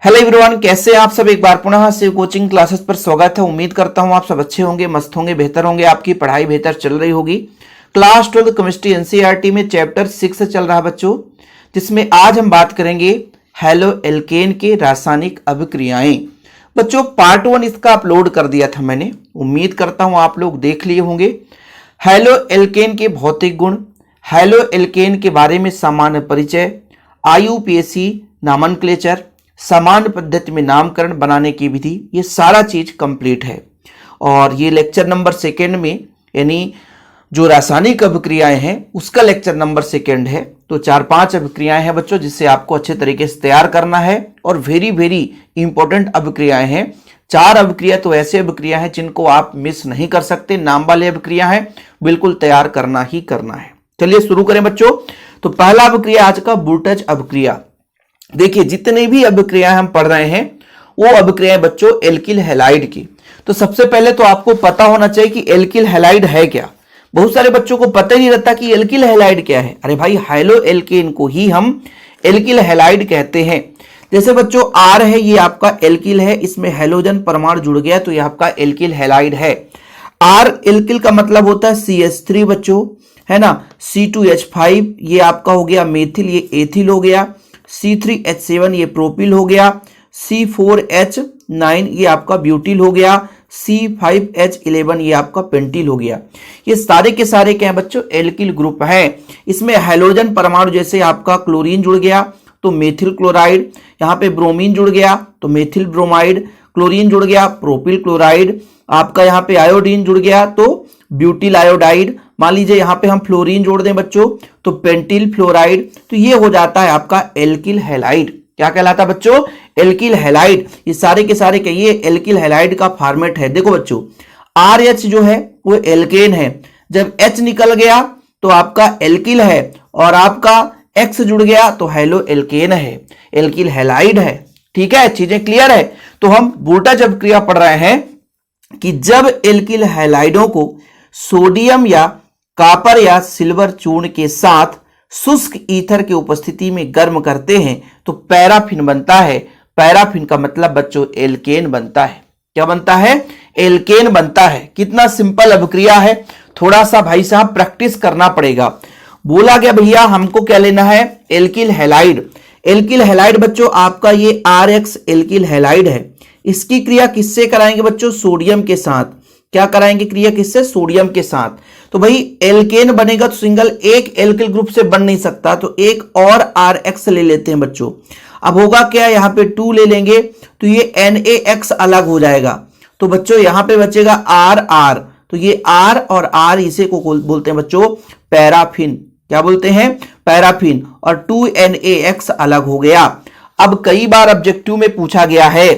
Hello everyone, कैसे हैं आप सब। एक बार पुनः शिव कोचिंग क्लासेस पर स्वागत है। उम्मीद करता हूं आप सब अच्छे होंगे, मस्त होंगे, बेहतर होंगे, आपकी पढ़ाई बेहतर चल रही होगी। क्लास 12 केमिस्ट्री एनसीईआरटी में चैप्टर 6 चल रहा है बच्चों, जिसमें आज हम बात करेंगे हैलो एल्केन के रासायनिक अभिक्रियाएं। बच्चों पार्ट 1 इसका अपलोड कर दिया था मैंने, उम्मीद करता हूं आप लोग देख लिए होंगे। हैलो एल्केन के भौतिक गुण, हैलो एल्केन के बारे में सामान्य परिचय, आईयूपीएसी नामनक्लेचर, सामान्य पद्धति में नामकरण बनाने की विधि, ये सारा चीज कंप्लीट है। और ये लेक्चर नंबर 2 में, यानी जो रासायनिक अभिक्रियाएं हैं उसका लेक्चर नंबर 2 है। तो 4-5 अभिक्रियाएं हैं बच्चों, जिससे आपको अच्छे तरीके से तैयार करना है। और वेरी वेरी इंपॉर्टेंट अभिक्रियाएं हैं। 4 अभिक्रिया तो ऐसे अभिक्रिया हैं जिनको आप मिस नहीं कर सकते, नाम वाले अभिक्रिया हैं, बिल्कुल तैयार करना ही करना है। चलिए शुरू करें बच्चों। तो पहला अभिक्रिया आज का वोल्टेज अभिक्रिया। देखिए जितने भी अभिक्रियाएं हम पढ़ रहे हैं वो अभिक्रियाएं बच्चों एल्किल हैलाइड की। तो सबसे पहले तो आपको पता होना चाहिए कि एल्किल हैलाइड है क्या। बहुत सारे बच्चों को पता ही नहीं रहता कि एल्किल हैलाइड क्या है। अरे भाई, हैलो एल्केन को ही हम एल्किल हैलाइड कहते हैं। जैसे बच्चों आर है, ये आपका एल्किल है, इसमें हैलोजन परमाणु जुड़ गया तो ये आपका एल्किल हैलाइड है। आर एल्किल का मतलब होता है CH3 बच्चों, है ना। C2H5 ये आपका हो गया मेथिल, ये एथिल हो गया। C3H7 ये प्रोपिल हो गया। C4H9 ये आपका ब्यूटिल हो गया। C5H11 ये आपका पेंटिल हो गया। ये सारे के सारे क्या है बच्चों, एल्किल ग्रुप है। इसमें हैलोजन परमाणु जैसे आपका क्लोरीन जुड़ गया तो मेथिल क्लोराइड, यहाँ पे ब्रोमीन जुड़ गया तो मेथिल ब्रोमाइड, क्लोरीन जुड़ गया प्रोपिल क्लोराइड, आपका यहाँ पे आयोडीन जुड़ गया तो ब्यूटिल आयोडाइड। मान लीजिए यहाँ पे हम फ्लोरीन जोड़ दें बच्चों तो पेंटिल फ्लोराइड। तो ये हो जाता है आपका एल्किल हैलाइड। क्या कहलाता है बच्चों, एल्किल हैलाइड। ये सारे के सारे कहिए एल्किल हैलाइड का फॉर्मेट है। देखो बच्चों RH जो है वो एल्केन है, जब H निकल गया तो आपका एल्किल है, और आपका X जुड़ गया तो हैलो एल्केन है, एल्किल हैलाइड है। ठीक है, चीजें क्लियर है। तो हम वोल्टेज अभिक्रिया पढ़ रहे हैं कि जब एल्किल हैलाइडों को सोडियम या कॉपर या सिल्वर चूर्ण के साथ शुष्क ईथर की उपस्थिति में गर्म करते हैं तो पैराफिन बनता है। पैराफिन का मतलब बच्चों एल्केन बनता है। क्या बनता है, एल्केन बनता है। कितना सिंपल अभिक्रिया है, थोड़ा सा भाई साहब प्रैक्टिस करना पड़ेगा। बोला गया भैया हमको क्या लेना है, एल्किल हैलाइड। एल्किल हैलाइड बच्चों आपका ये RX एल्किल हैलाइड है। इसकी क्रिया किससे कराएंगे बच्चों, सोडियम के साथ। क्या कराएंगे क्रिया किससे, सोडियम के साथ। तो भाई एल्केन बनेगा तो सिंगल एक एल्किल ग्रुप से बन नहीं सकता, तो एक और RX ले लेते हैं बच्चों। अब होगा क्या, यहाँ पे 2 ले लेंगे तो ये NaX अलग हो जाएगा। तो बच्चों यहाँ पे बचेगा RR। तो ये R और R इसे को बोलते हैं बच्चों पैराफिन। क्या बोलते हैं, पैराफिन। और 2NaX अलग हो गया। अब कई बार ऑब्जेक्टिव में पूछा गया है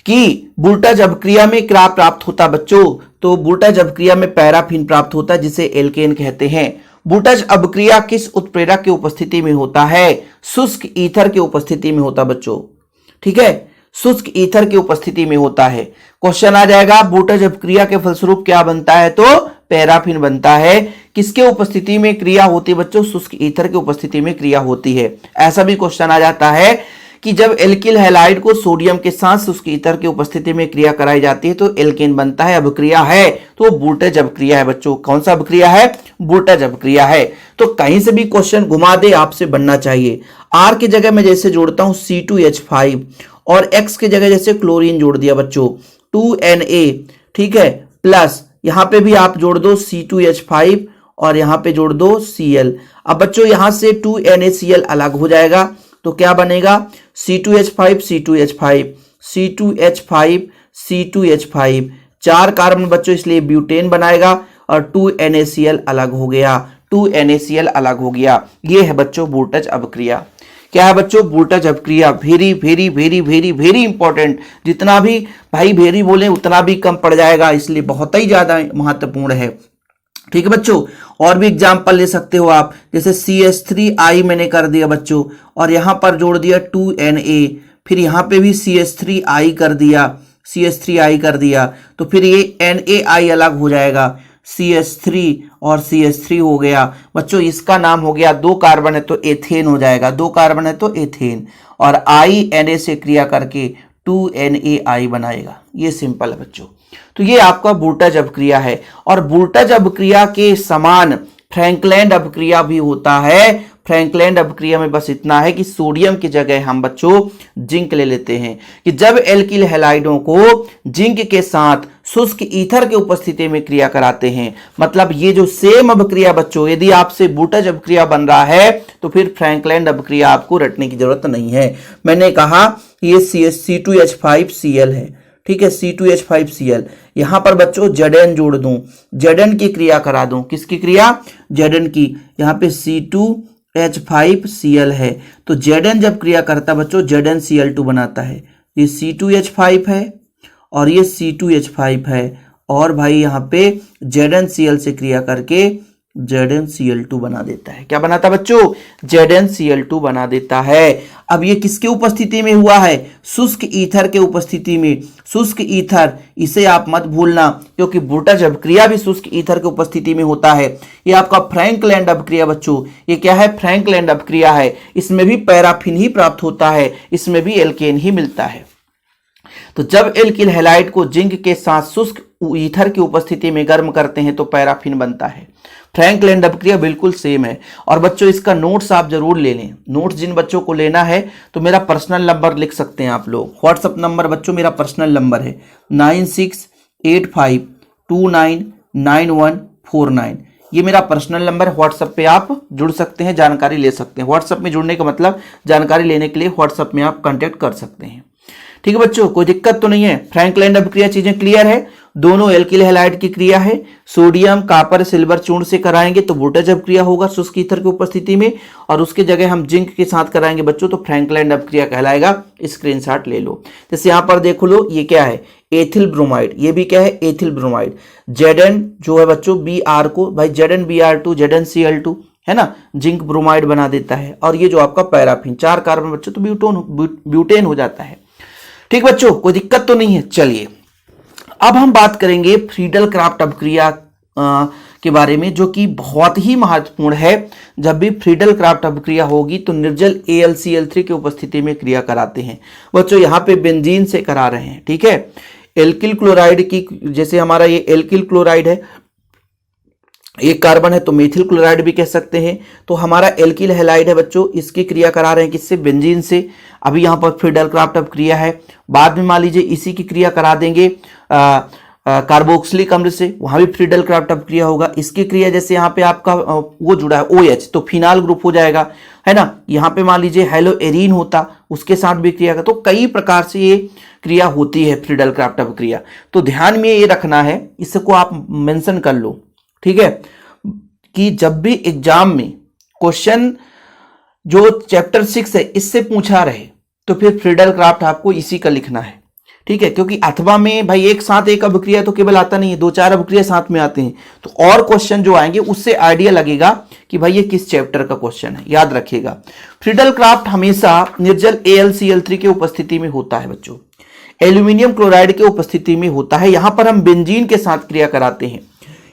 कि वोल्टेज अभिक्रिया में क्या प्राप्त होता बच्चों, तो वोल्टेज अभिक्रिया में पैराफिन प्राप्त होता है, जिसे एल्केन कहते हैं। वोल्टेज अभिक्रिया किस उत्प्रेरक की उपस्थिति में होता है, शुष्क ईथर की उपस्थिति में होता बच्चों। ठीक है, शुष्क ईथर की उपस्थिति में होता है। क्वेश्चन आ जाएगा वोल्टेज अभिक्रिया के फलस्वरूप क्या बनता है, तो पैराफिन बनता है। किसके उपस्थिति में क्रिया होती है बच्चों, शुष्क ईथर की उपस्थिति में क्रिया होती है। ऐसा भी क्वेश्चन आ जाता है कि जब एल्किल हैलाइड को सोडियम के साथ शुष्क ईथर की उपस्थिति में क्रिया कराई जाती है तो एल्केन बनता है। अभिक्रिया है तो वोल्टेज अभिक्रिया है बच्चों। कौन सा अभिक्रिया है, वोल्टेज अभिक्रिया है। तो कहीं से भी क्वेश्चन घुमा दे आपसे बनना चाहिए। R की जगह मैं जैसे जोड़ता हूं C2H5 और X की जगह जैसे क्लोरीन जोड़ दिया बच्चों 2Na, ठीक है, प्लस यहां पे भी आप जोड़ दो C2H5 और यहां पे जोड़ दो Cl। अब बच्चों यहां से 2NaCl अलग हो जाएगा तो क्या बनेगा, C2H5 C2H5 C2H5 C2H5, 4 carbon बच्चों इसलिए ब्यूटेन बनाएगा और 2NaCl अलग हो गया, 2NaCl अलग हो गया। ये है बच्चों वोल्टेज अभिक्रिया। क्या है बच्चों, वोल्टेज अभिक्रिया। Very very very very very important. जितना भी भाई वेरी बोले उतना भी कम पड़ जाएगा, इसलिए बहुत ही ज्यादा महत्वपूर्ण है। ठीक है बच्चों, और भी एग्जाम्पल ले सकते हो आप, जैसे CH3I मैंने कर दिया बच्चों और यहां पर जोड़ दिया 2Na, फिर यहां पे भी CH3I कर दिया, CH3I कर दिया, तो फिर ये NaI अलग हो जाएगा। CH3 और CH3 हो गया बच्चों, इसका नाम हो गया, 2 कार्बन है तो एथेन हो जाएगा, 2 कार्बन है तो एथेन, और I Na से क्रिया करके 2NaI बनाएगा। ये सिंपल है बच्चों। तो ये आपका वोल्टेज अपक्रिया है, और वोल्टेज अपक्रिया के समान फ्रैंकलैंड अपक्रिया भी होता है। फ्रैंकलैंड अपक्रिया में बस इतना है कि सोडियम की जगह हम बच्चों जिंक ले लेते हैं, कि जब एल्किल हैलाइडों को जिंक के साथ शुष्क ईथर के उपस्थिति में क्रिया कराते हैं, मतलब ये जो सेम अपक्रिया बच्चों, यदि आपसे वोल्टेज अपक्रिया बन रहा है तो फिर फ्रैंकलैंड अपक्रिया आपको रटने की जरूरत नहीं है। मैंने कहा ये C2H5Cl है, ठीक है, C2H5Cl। यहां पर बच्चों Zn जोड़ दूं, Zn की क्रिया करा दूं, किसकी क्रिया? Zn की। यहां पे C2H5Cl है, तो Zn जब क्रिया करता बच्चों ZnCl2 बनाता है। ये C2H5 है और ये C2H5 है, और भाई यहां पे ZnCl से क्रिया करके ZnCl2 बना देता है। क्या बनाता बच्चों? ZnCl2 बना देता है। अब ये किसके उपस्थिति में हुआ है? शुष्क ईथर के उपस्थिति में। शुष्क ईथर, इसे आप मत भूलना, क्योंकि वोल्टेज अपक्रिया भी शुष्क ईथर के उपस्थिति में होता है। ये आपका फ्रैंकलैंड अपक्रिया बच्चों, ये क्या है? फ्रैंकलैंड अपक्रिया है। इसमें भी पैराफिन ही प्राप्त होता है, इसमें भी एल्केन ही मिलता है। तो जब एल्किल हैलाइड को जिंक के साथ शुष्क ईथर की उपस्थिति में गर्म करते हैं तो पैराफिन बनता है। फ्रैंकलैंड अपक्रिया बिल्कुल सेम है। और बच्चों इसका नोट्स आप जरूर ले लें। नोट्स जिन बच्चों को लेना है तो मेरा पर्सनल नंबर लिख सकते हैं आप लोग। व्हाट्सएप नंबर बच्चों मेरा पर्सनल नंबर है 9685299149। ये मेरा पर्सनल नंबर, व्हाट्सएप पे आप जुड़ सकते हैं, जानकारी ले सकते हैं। व्हाट्सएप में जुड़ने का मतलब जानकारी लेने के लिए व्हाट्सएप में आप कांटेक्ट कर सकते हैं। ठीक है बच्चों, कोई दिक्कत तो नहीं है। फ्रैंकलैंड अपक्रिया चीजें क्लियर है। दोनों एल्किल हैलाइड की क्रिया है, सोडियम कापर सिल्वर चूर्ण से कराएंगे तो वोल्टेज अपक्रिया होगा शुष्क ईथर की उपस्थिति में, और उसके जगह हम जिंक के साथ कराएंगे बच्चों तो फ्रैंकलैंड अपक्रिया कहलाएगा। स्क्रीनशॉट ले लो। जैसे यहां पर देखो लो, ये क्या है? Ethyl bromide. ये भी क्या है? Ethyl bromide. Zn जो है बच्चों Br को, भाई ZnBr2 ZnCl2 है ना, जिंक ब्रोमाइड बना देता है। और ये जो आपका पैराफिन, 4 कार्बन बच्चों तो ब्यूटेन हो जाता है। ठीक बच्चों, कोई दिक्कत तो नहीं है। चलिए अब हम बात करेंगे फ्रीडल क्राफ्ट अपक्रिया के बारे में, जो कि बहुत ही महत्वपूर्ण है। जब भी फ्रीडल क्राफ्ट अपक्रिया होगी तो निर्जल AlCl3 की उपस्थिति में क्रिया कराते हैं बच्चों। यहाँ पे बेंजीन से करा रहे हैं, ठीक है। एल्किल क्लोराइड की, जैसे हमारा ये एल्किल क्लोराइड है, एक कार्बन है तो मेथिल क्लोराइड भी कह सकते हैं। तो हमारा एल्किल हैलाइड है बच्चों, इसकी क्रिया करा रहे हैं किससे? बेंजीन से। अभी यहाँ पर फ्रीडल क्राफ्ट अपक्रिया है। बाद में मान लीजिए इसी की क्रिया करा देंगे कार्बोक्सिलिक अम्ल से, वहां भी फ्रीडल क्राफ्ट अपक्रिया होगा। इसकी क्रिया जैसे यहाँ पे आपका वो जुड़ा है OH, तो फिनाल ग्रुप हो जाएगा, है ना। यहाँ पे मान लीजिए हेलोएरीन होता, उसके साथ भी क्रिया का, तो कई प्रकार से ये क्रिया होती है फ्रीडल क्राफ्ट अपक्रिया। तो ध्यान में ये रखना है, इसको आप मेंशन कर लो, ठीक है, कि जब भी एग्जाम में क्वेश्चन जो चैप्टर 6 है इससे पूछा रहे तो फिर फ्रीडल क्राफ्ट आपको इसी का लिखना है, ठीक है। क्योंकि अथवा में भाई एक साथ एक अपक्रिया तो केवल आता नहीं है, 2-4 अपक्रिया साथ में आते हैं, तो और क्वेश्चन जो आएंगे उससे आइडिया लगेगा कि भाई ये किस चैप्टर का क्वेश्चन है। याद रखिएगा, फ्रीडल क्राफ्ट हमेशा निर्जल AlCl3 की उपस्थिति में होता है बच्चों, एल्यूमिनियम क्लोराइड की उपस्थिति में होता है। यहां पर हम बेंजीन के साथ क्रिया कराते हैं,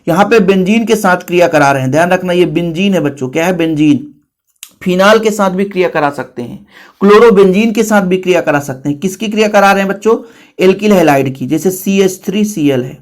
यहां पे बेंजीन के साथ क्रिया करा रहे हैं। ध्यान रखना, ये बेंजीन है बच्चों। क्या है? बेंजीन। फिनाल के साथ भी क्रिया करा सकते हैं, क्लोरोबेंजीन के साथ भी क्रिया करा सकते हैं। किसकी क्रिया करा रहे हैं बच्चों? एल्किल हैलाइड की, जैसे CH3Cl है।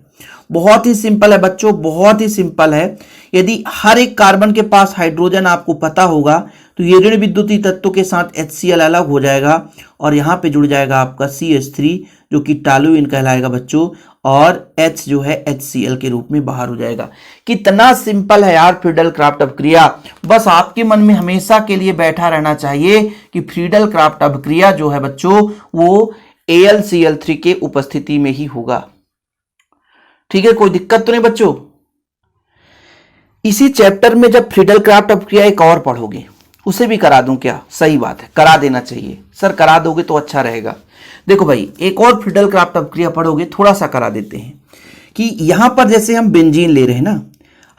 बहुत ही सिंपल है बच्चों, बहुत ही सिंपल है। यदि हर एक कार्बन के पास हाइड्रोजन आपको पता होगा तो ये ऋण विद्युतीय तत्व के साथ HCl अलग हो जाएगा और यहां पे जुड़ जाएगा आपका CH3 जो कि टॉल्यूइन कहलाएगा बच्चों, और H जो है HCl के रूप में बाहर हो जाएगा। कितना सिंपल है यार फ्रीडल क्राफ्ट अपक्रिया। बस आपके मन में हमेशा के लिए बैठा रहना चाहिए कि फ्रीडल क्राफ्ट अपक्रिया जो है बच्चों वो AlCl3 के उपस्थिति में ही होगा, ठीक है। कोई दिक्कत तो नहीं बच्चों। इसी चैप्टर में जब फ्रीडल क्राफ्ट अपक्रिया एक और पढ़ोगे उसे भी करा दूं क्या? सही बात है, करा देना चाहिए सर, करा दोगे तो अच्छा रहेगा। देखो भाई, एक और फ्रीडल क्राफ्ट अपक्रिया पढ़ोगे, थोड़ा सा करा देते हैं कि यहां पर जैसे हम बेंजीन ले रहे हैं ना,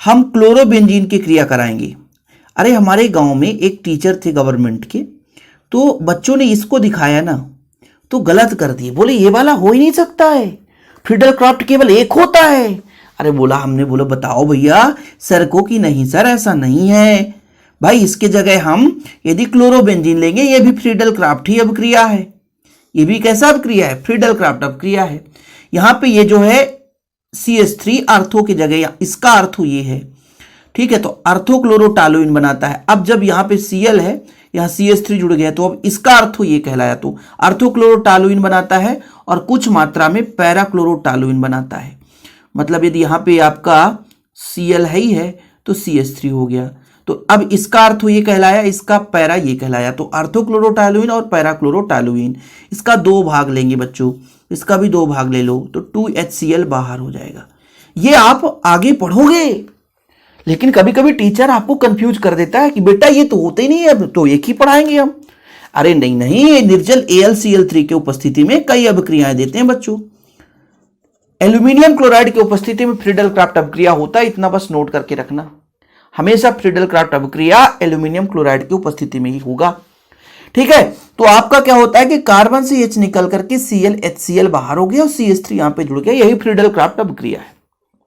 हम क्लोरोबेंजीन की क्रिया कराएंगे। अरे हमारे गांव में एक टीचर थे गवर्नमेंट के, तो बच्चों ने इसको दिखाया ना तो गलत कर दिए, बोले ये वाला हो ही नहीं सकता है, फ्रीडल क्राफ्ट केवल एक होता है। अरे बोला, हमने बोला बताओ भैया सर को कि नहीं सर ऐसा नहीं है भाई, इसके जगह हम यदि क्लोरोबेंजीन लेंगे, ये भी फ्रीडल क्राफ्ट ही अभिक्रिया है, ये भी कैसा अभिक्रिया है, फ्रीडल क्राफ्ट अभिक्रिया है। यहां पे ये जो है CH3 आर्थो की जगह, इसका आर्थो ये है, ठीक है, तो आर्थोक्लोरोटालुइन बनाता है। अब जब यहाँ पे Cl है, यहाँ CH3 जुड़ गया, तो अब इसका आर्थो ये कहलाया, तो आर्थोक्लोरोटालुइन बनाता है और कुछ मात्रा में पैराक्लोरोटालुइन बनाता है। मतलब यदि यहाँ पे आपका Cl है ही है तो CH3 हो गया, तो अब इसका आर्थो ये कहलाया, इसका पैरा ये कहलाया, तो आर्थोक्लोरोटालुइन और पैराक्लोरोटालुइन, इसका 2 भाग लेंगे बच्चों, इसका भी 2 भाग ले लो, तो 2HCl बाहर हो जाएगा। ये आप आगे पढ़ोगे, लेकिन कभी कभी टीचर आपको कंफ्यूज कर देता है कि बेटा ये तो होते ही नहीं है, तो एक ही पढ़ाएंगे हम। अरे नहीं नहीं, ये निर्जल AlCl3 के उपस्थिति में कई अभिक्रियाएं देते हैं बच्चों। एल्यूमिनियम क्लोराइड की उपस्थिति में फ्रीडल क्राफ्ट अभिक्रिया होता है, इतना बस नोट करके रखना, हमेशा फ्रीडल क्राफ्ट अभिक्रिया एल्यूमिनियम क्लोराइड की उपस्थिति में ही होगा, ठीक है। तो आपका क्या होता है कि कार्बन से H निकल करके ClHCl बाहर हो गया और CH3 यहां पे जुड़ गया, यही फ्रीडल क्राफ्ट अभिक्रिया है,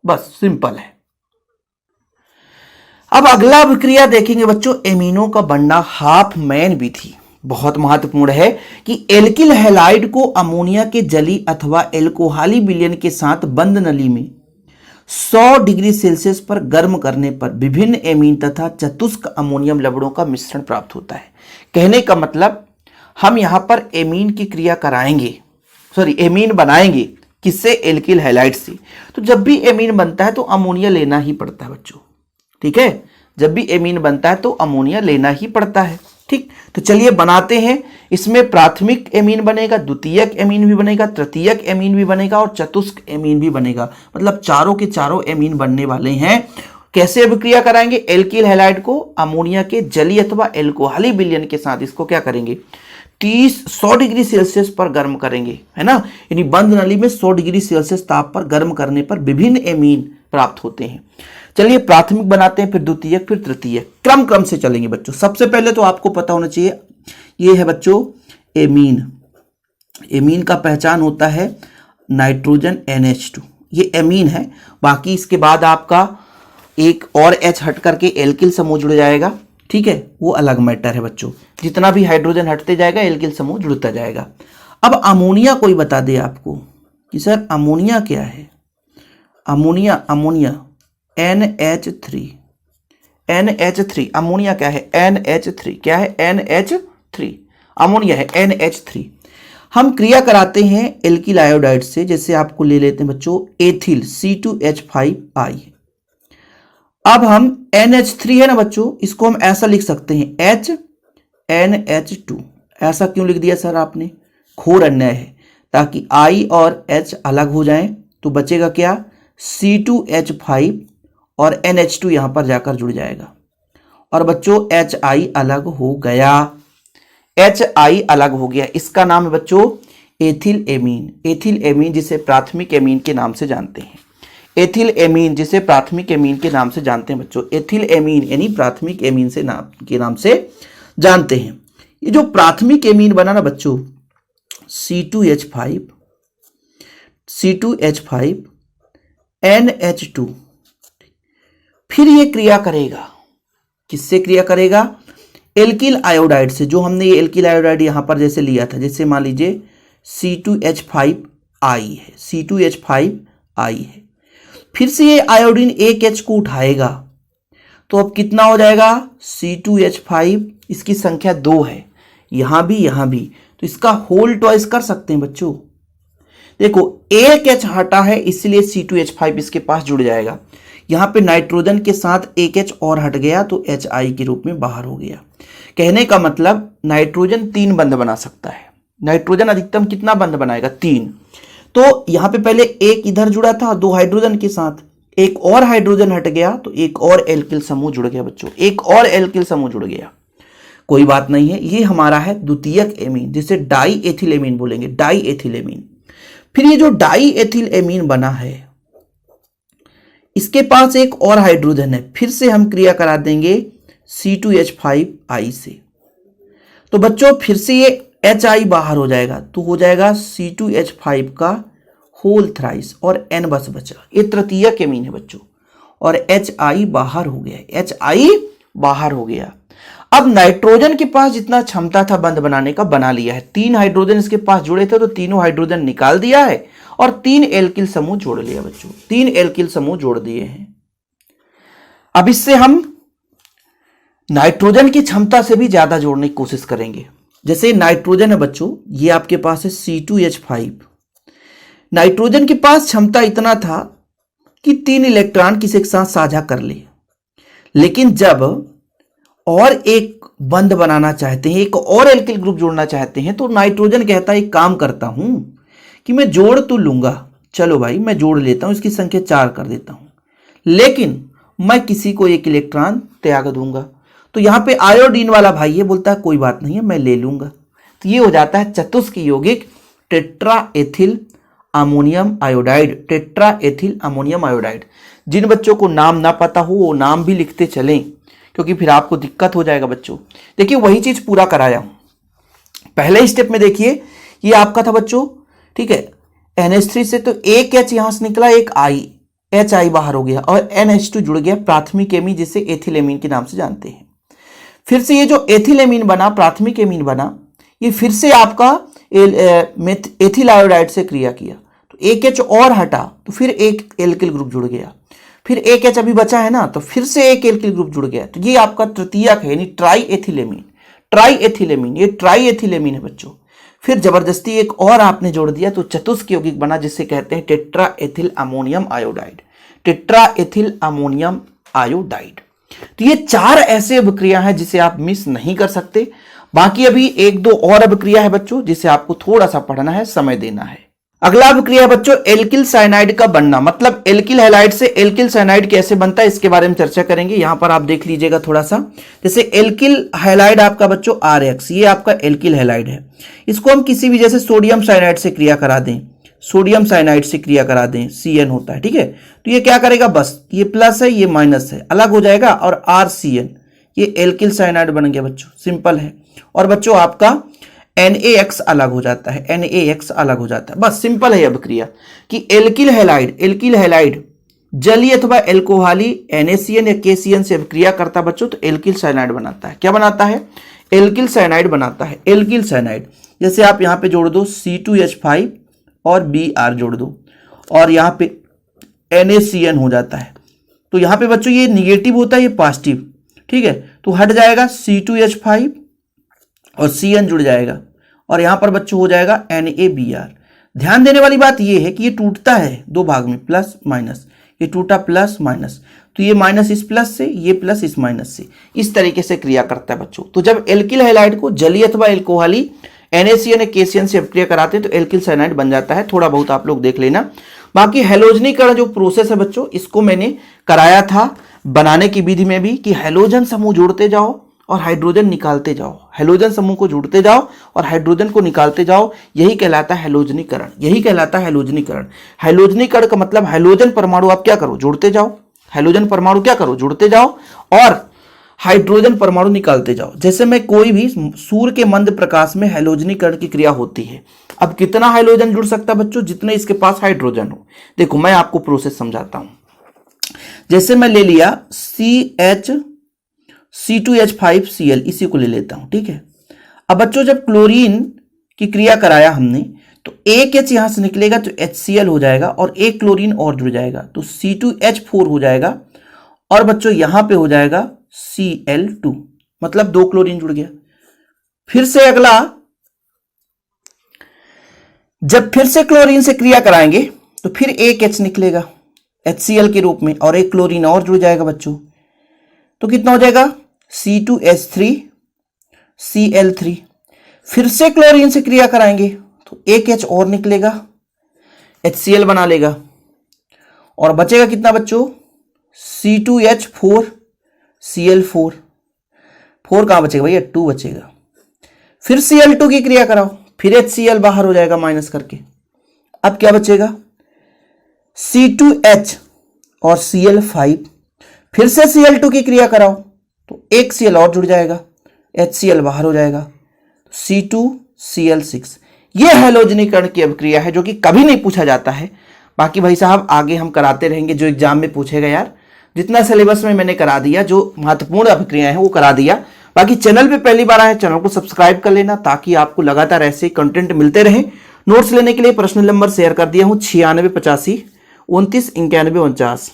बस सिंपल है। अब अगला अभिक्रिया देखेंगे बच्चों, एमिनो का बनना हाफ मैन विधि। बहुत महत्वपूर्ण है कि एल्किल हैलाइड को अमोनिया के जली अथवा एल्कोहली विलयन के साथ बंद नली में 100 डिग्री सेल्सियस पर गर्म करने पर विभिन्न एमीन तथा चतुष्क अमोनियम लवणों का मिश्रण प्राप्त होता है। कहने का मतलब हम यहां पर एमीन की क्रिया कराएंगे, एमीन बनाएंगे, किससे, एल्किल हैलाइड से। तो जब भी एमीन बनता है तो अमोनिया लेना ही पड़ता है बच्चों, ठीक है, जब भी एमीन बनता है तो अमोनिया लेना ही पड़ता है, ठीक। तो चलिए बनाते हैं। इसमें प्राथमिक एमीन बनेगा, द्वितीयक एमीन भी बनेगा, तृतीयक एमीन भी बनेगा और चतुष्क एमीन भी बनेगा, मतलब चारों के चारों एमीन बनने वाले हैं। कैसे अभिक्रिया कराएंगे, एल्किल हैलाइड को अमोनिया के जली अथवा एल्कोहली विलयन के साथ इसको क्या करेंगे, 100 डिग्री सेल्सियस पर गर्म करेंगे, है ना, यानी बंद नली में 100 डिग्री सेल्सियस ताप पर गर्म करने पर विभिन्न एमीन प्राप्त होते हैं। चलिए प्राथमिक बनाते हैं, फिर द्वितीयक, फिर तृतीयक, क्रम से चलेंगे बच्चों। सबसे पहले तो आपको पता होना चाहिए, ये है बच्चों एमीन। एमीन का पहचान होता है नाइट्रोजन NH2, ये एमीन है। बाकी इसके बाद आपका एक और H हट करके एल्किल समूह जुड़ जाएगा, ठीक है, वो अलग मैटर है बच्चों। जितना भी हाइड्रोजन हटते जाएगा एल्किल समूह जुड़ता जाएगा। अब अमोनिया कोई बता दे आपको कि सर अमोनिया क्या है। अमोनिया NH3, अमोनिया क्या है, NH3, क्या है, NH3, अमोनिया है NH3। हम क्रिया कराते हैं एल्किल आयोडाइड से, जैसे आपको ले लेते हैं बच्चों एथिल C2H5I। अब हम NH3 है ना बच्चों, इसको हम ऐसा लिख सकते हैं HNH2। ऐसा क्यों लिख दिया सर आपने, घोर अन्याय है, ताकि I और H अलग हो जाएं, तो बचेगा क्या, C2H5 और NH2 यहां पर जाकर जुड़ जाएगा, और बच्चों HI अलग हो गया, HI अलग हो गया। इसका नाम है बच्चों एथिल एमीन। एथिल एमीन जिसे प्राथमिक एमीन के नाम से जानते हैं, एथिल एमीन जिसे प्राथमिक एमीन के नाम से जानते हैं बच्चों, एथिल एमीन यानी प्राथमिक एमीन से के नाम से जानते हैं। ये जो प्राथमिक एमीन बना ना बच्चों C2H5 NH2, फिर ये क्रिया करेगा, किससे क्रिया करेगा, एल्किल आयोडाइड से। जो हमने ये एल्किल आयोडाइड यहां पर जैसे लिया था, जैसे मान लीजिए C2H5I है, C2H5I है, फिर से ये आयोडीन एक H को उठाएगा, तो अब कितना हो जाएगा C2H5, इसकी संख्या 2 है, यहां भी, तो इसका होल ट्वाइस कर सकते हैं बच्चों। देखो एक H हटा है इसलिए C2H5 इसके पास जुड़ जाएगा, यहां पे नाइट्रोजन के साथ एक H और हट गया तो HI के रूप में बाहर हो गया। कहने का मतलब नाइट्रोजन 3 बंध बना सकता है। नाइट्रोजन अधिकतम कितना बंध बनाएगा, 3। तो यहां पे पहले एक इधर जुड़ा था 2 हाइड्रोजन के साथ, एक और हाइड्रोजन हट गया तो एक और एल्किल समूह जुड़ गया बच्चों, एक और एल्किल समूह जुड़ गया। कोई बात नहीं है, ये हमारा है द्वितीयक एमीन, जिसे डाई एथिल एमीन बोलेंगे, डाई एथिल एमीन। फिर ये जो डाई एथिल एमीन बना है, इसके पास एक और हाइड्रोजन है, फिर से हम क्रिया करा देंगे C2H5I से, तो बच्चों फिर से ये HI बाहर हो जाएगा, तो हो जाएगा C2H5 का होल थ्राइस और N बस बचा, ये तृतीयक एमीन है बच्चों, और HI बाहर हो गया, HI बाहर हो गया। अब नाइट्रोजन के पास जितना क्षमता था बंध बनाने का बना लिया है, 3 हाइड्रोजन इसके पास जुड़े थे तो तीनों हाइड्रोजन निकाल दिया है और 3 एल्किल समूह जोड़ लिया बच्चों, 3 एल्किल समूह जोड़ दिए हैं। अब इससे हम नाइट्रोजन की क्षमता से भी ज्यादा जोड़ने की कोशिश करेंगे। जैसे नाइट्रोजन है बच्चों, ये आपके पास है C2H5। नाइट्रोजन के पास क्षमता इतना था कि 3 इलेक्ट्रॉन किसी के साथ साझा कर ले, लेकिन जब और एक बंध बनाना चाहते हैं, एक और एल्किल ग्रुप जोड़ना चाहते हैं, तो नाइट्रोजन कहता है एक काम करता हूं कि मैं जोड़ तो लूंगा, चलो भाई मैं जोड़ लेता हूं, इसकी संख्या 4 कर देता हूं, लेकिन मैं किसी को एक इलेक्ट्रॉन त्याग दूंगा। तो यहां पे आयोडीन वाला भाई ये बोलता है कोई बात नहीं है, मैं ले लूंगा। तो ये हो जाता है चतुष्क यौगिक tetra ethyl ammonium iodide, tetra ethyl ammonium iodide. जिन बच्चों को नाम ना पता हो वो नाम भी लिखते चलें, क्योंकि फिर आपको दिक्कत हो जाएगा बच्चों। देखिए वही चीज पूरा कराया हूं। पहले स्टेप में देखिए ये आपका था बच्चों, ठीक है, NH3 से तो एक H यहां से निकला, एक I, HI बाहर हो गया और NH2 जुड़ गया प्राथमिक एमीन, जिसे एथिलेमीन के नाम से जानते हैं। फिर से ये जो एथिलेमीन बना, प्राथमिक एमीन बना, ये फिर से आपका एथिल आयोडाइड से क्रिया किया, तो एक H और हटा तो फिर एक एल्किल ग्रुप जुड़ गया, फिर एक H अभी बचा है ना, तो फिर से एक एल्किल ग्रुप जुड़ गया। तो ये आपका तृतीयक है, यानी ट्राई एथिलेमीन, ट्राई एथिलेमीन, ये ट्राई एथिलेमीन है बच्चों। फिर जबरदस्ती एक और आपने जोड़ दिया तो चतुष्क यौगिक बना, जिसे कहते हैं tetra ethyl ammonium iodide, tetra ethyl ammonium iodide. तो ये 4 ऐसे अभिक्रिया हैं जिसे आप मिस नहीं कर सकते। बाकी अभी 1-2 और अभिक्रिया है बच्चों, जिसे आपको थोड़ा सा पढ़ना है, समय देना है। अगला अभिक्रिया है बच्चों एल्किल साइनाइड का बनना, मतलब एल्किल हैलाइड से एल्किल साइनाइड कैसे बनता है इसके बारे में चर्चा करेंगे। यहां पर आप देख लीजिएगा थोड़ा सा, जैसे एल्किल हैलाइड आपका बच्चों RX, ये आपका एल्किल हैलाइड है। इसको हम किसी भी जैसे सोडियम साइनाइड से क्रिया करा दें, सोडियम साइनाइड से क्रिया करा दें, CN होता है, ठीक है, तो ये क्या करेगा, बस ये प्लस है ये माइनस है, अलग हो जाएगा और RCN, ये एल्किल साइनाइड बन गया बच्चों, सिंपल है। और बच्चों आपका NaX अलग हो जाता है, NaX अलग हो जाता है, बस सिंपल है अभिक्रिया कि एल्किल हैलाइड जलीय अथवा एल्कोहली NaCN या KCN से अभिक्रिया करता बच्चों, तो एल्किल साइनाइड बनाता है। क्या बनाता है, एल्किल साइनाइड बनाता है, एल्किल साइनाइड। जैसे आप यहां पे जोड़ दो C2H5 और Br जोड़ दो और यहां पे NaCN हो जाता है, तो यहां पे बच्चों ये निगेटिव होता है, ये पॉजिटिव, ठीक है, तो हट जाएगा C2H5 और CN जुड़ जाएगा और यहां पर बच्चों हो जाएगा NaBr। ध्यान देने वाली बात यह है कि ये टूटता है 2 भाग में, प्लस माइनस, ये टूटा प्लस माइनस, तो ये माइनस इस प्लस से, ये प्लस इस माइनस से, इस तरीके से क्रिया करता है बच्चों। तो जब एल्किल हैलाइड को जलीय अथवा एल्कोहली NaCN या KCN से अभिक्रिया कराते हैं तो एल्किल साइनाइड बन जाता है। थोड़ा बहुत आप लोग देख लेना। बाकी हैलोजनीकरण जो प्रोसेस है बच्चों, इसको मैंने कराया था बनाने की विधि में भी, कि हैलोजन समूह जोड़ते जाओ और हाइड्रोजन निकालते जाओ, हैलोजन समूह को जोड़ते जाओ और हाइड्रोजन को निकालते जाओ, यही कहलाता है हैलोजनीकरण, यही कहलाता है हैलोजनीकरण। हैलोजनीकरण का मतलब हैलोजन परमाणु आप क्या करो, जोड़ते जाओ, हैलोजन परमाणु क्या करो, जोड़ते जाओ और हाइड्रोजन परमाणु निकालते जाओ। जैसे मैं कोई भी सूर्य के मंद प्रकाश में हैलोजनीकरण की क्रिया होती है। अब कितना हाइड्रोजन जुड़ सकता है बच्चों, जितने इसके पास हाइड्रोजन हो। देखो मैं आपको प्रोसेस समझाता हूं। जैसे मैं ले लिया C2H5Cl, इसी को ले लेता हूं, ठीक है। अब बच्चों जब क्लोरीन की क्रिया कराया हमने, तो एक H यहां से निकलेगा तो HCl हो जाएगा और एक क्लोरीन और जुड़ जाएगा तो C2H4 हो जाएगा और बच्चों यहां पे हो जाएगा Cl2, मतलब 2 क्लोरीन जुड़ गया। फिर से अगला, जब फिर से क्लोरीन से क्रिया कराएंगे तो फिर एक H निकलेगा HCl के रूप में और एक क्लोरीन और जुड़ जाएगा बच्चों, तो कितना हो जाएगा C2H3Cl3। फिर से क्लोरीन से क्रिया कराएंगे तो एक H और निकलेगा, HCl बना लेगा और बचेगा कितना बच्चों, C2H4Cl4। 4 कहां बचेगा भैया, 2 बचेगा। फिर Cl2 की क्रिया कराओ, फिर HCl बाहर हो जाएगा माइनस करके। अब क्या बचेगा, C2H और Cl5। फिर से Cl2 की क्रिया कराओ तो एक Cl और जुड़ जाएगा, HCl बाहर हो जाएगा, C2Cl6। ये हैलोजनीकरण की अभिक्रिया है जो कि कभी नहीं पूछा जाता है। बाकी भाई साहब आगे हम कराते रहेंगे जो एग्जाम में पूछेगा यार। जितना सिलेबस में मैंने करा दिया, जो महत्वपूर्ण अभिक्रियाएं हैं वो करा दिया। बाकी चैनल पे पहली बार आए, चैनल को सब्सक्राइब कर लेना ताकि आपको लगातार ऐसे कंटेंट मिलते रहे। नोट्स लेने के लिए पर्सनल नंबर शेयर कर दिया हूँ 9685299149,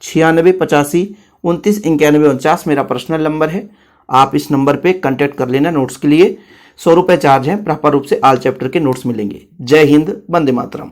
9685299149 मेरा पर्सनल नंबर है। आप इस नंबर पे कांटेक्ट कर लेना नोट्स के लिए। 100 रुपये चार्ज है, प्रॉपर रूप से ऑल चैप्टर के नोट्स मिलेंगे। जय हिंद, वंदे मातरम।